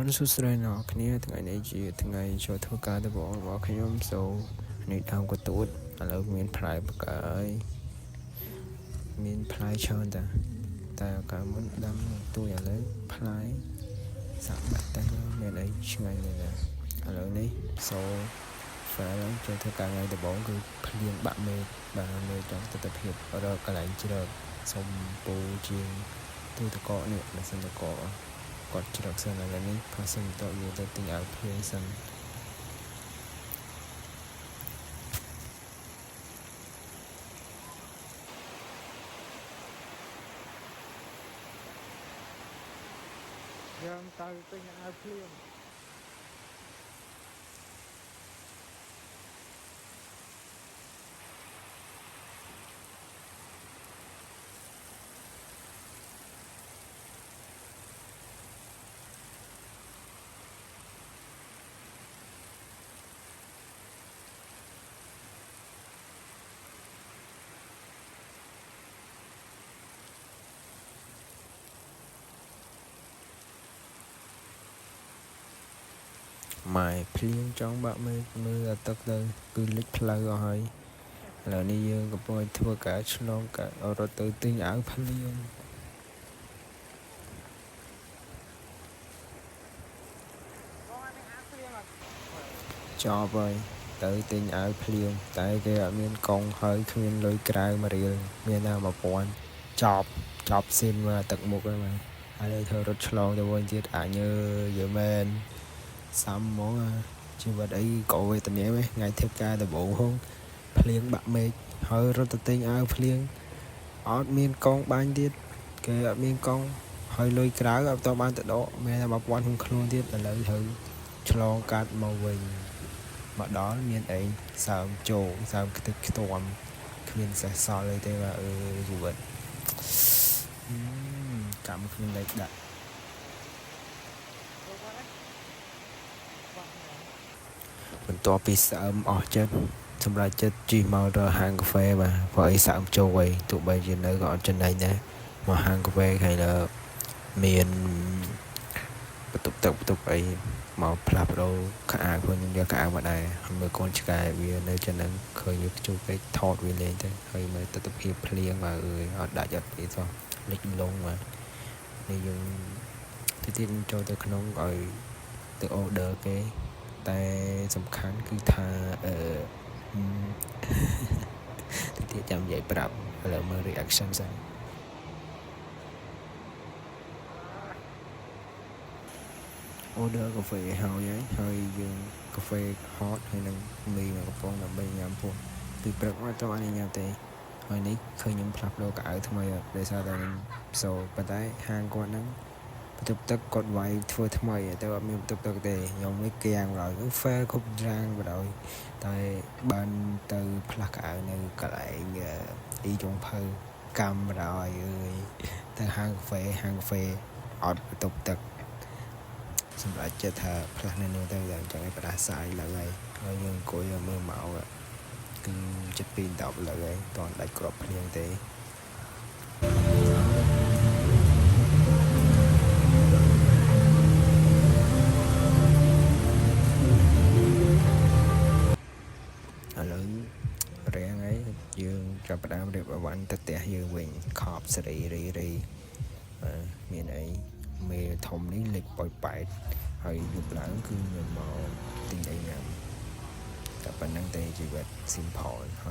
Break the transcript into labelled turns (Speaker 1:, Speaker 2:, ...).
Speaker 1: រុនសុស្រីណោគ្នាថ្ងៃនេះជាថ្ងៃចូលធ្វើការដំបូងរបស់ខ្ញុំសូនេះដើមកតួតឥឡូវមានផ្លែបកាយមានផ្លែច្រើនតែកាលមុនដាំទួយឥឡូវផ្លែសាក់បាត់តែមានអីឆ្ងាញ់ណាស់ឥឡូវនេះសូហ្វែលចូលធ្វើការថ្ងៃដំបូងគឺភ្លៀងបាក់មេឃបាទនៅtrongទស្សនវិជ្ជារកកន្លែងជ្រកសុំពូជាងទូតកកនេះមិនសិនតកគាត់ជ្រកសិនឥឡូវនេះផាសិនតយកទៅទិញឲ្យភ្លៀងសិនយើងទៅទិញឲ្យភ្លៀងម៉ែភ្លៀងចង់បាក់មេឃមើលទឹកទៅគឺលិចផ្លូវអស់ហើយឥឡូវនេះយើងកំពុងធ្វើការឆ្លងកាត់រត់ទៅទិញអាវភ្លៀងចប់ហើយទៅទិញអាវភ្លៀងតែគេអត់មានកង់ហើយគ្មានលុយក្រៅមួយរៀលមានតែ1000ចប់ស៊ីនមកទឹកមុខហ្នឹងហើយធ្វើរត់ឆ្លងទៅវិញទៀតអញយើមែនសាំហ្មងជីវិតអីក៏វេទនាដែរថ្ងៃធ្វើការដំបូងហងភ្លៀងបាក់មេឃហើយរត់ទៅទិញអាវភ្លៀងអត់មានកង់បាញ់ទៀតគេអត់មានកង់ហើយលុយក្រៅអត់តបានទៅដកមានតែ1000ក្នុងខ្លួនទៀតឥឡូវត្រូវឆ្លងកាត់មកវិញមកដល់មានអីសើមជោងសើមខ្ទេចខ្ទាំគ្មានសេះសល់អីទេបាទជីវិតកម្មគ្មានលេខដាក់បន្ទាប់ពីសើមអស់ចិត្តសម្រាប់ចិត្តជិះមករកហាងកាហ្វេបាទព្រោះអីសើមចូលអីទោះបីជានៅក៏អត់ចំណេញដែរមកហាងកាហ្វេហើយលើមានបន្ទប់អីមកផ្លាស់ប្ដូរខោអាវខ្ញុំយកខោអាវមកដែរហើយមើលកូនឆ្កែវានៅចឹងហ្នឹងឃើញវាខ្ជុះពេកថតវាលេងទៅហើយមើលទស្សនវិជ្ជាភ្លៀងបាទអត់ដាច់អត់អីសោះលិចលងបាទនេះយើងទីចូលទៅក្នុងឲ្យទៅ order គេតែសំខាន់គឺថាទីចាំនិយាយប្រាប់ឥឡូវមើល reaction សិនorder កាហ្វេហើយយើងកាហ្វេ hot ហើយនឹងមីមកកំប៉ុងដើម្បីញ៉ាំពោះពីព្រឹកមកតើអត់ញ៉ាំទេហើយនេះឃើញខ្ញុំផ្លាស់ប្ដូរកៅអៅថ្មីដោយសារតែសូប៉ុន្តែហាងគាត់ហ្នឹងបន្ទប់ទឹកគាត់វាយធ្វើថ្មីតែអត់មានបន្ទប់ទឹកទេខ្ញុំនេះគៀងឡើយ fail គ្រប់យ៉ាងបណ្ដោយតែបានទៅផ្លាស់កៅអៅនៅកន្លែងអ៊ីចុងភៅកម្មបណ្ដោយទៅហាងកាហ្វេអត់បន្ទប់ទឹកសម្រាប់ចិត្តថាផ្លាស់នៅនោះទៅយ៉ាងចង់ឲ្យផ្ដាសាយឡើងហើយយើងអង្គុយមើលមកគឺចិត្តពី10លើហើយតន់ដាច់គ្រាប់ភ្លៀងទេឥឡូវរៀងហើយយើងចាប់ផ្ដើមរៀបអវ៉ាន់ទៅផ្ទះយើងវិញខប់សេរីរីមានអីមេធំនេះលេខ88ហើយយប់ឡើងគឺខ្ញុំមកទិញអីញ៉ាំតែប៉ុណ្្នឹងទេជីវិត simple ហើយ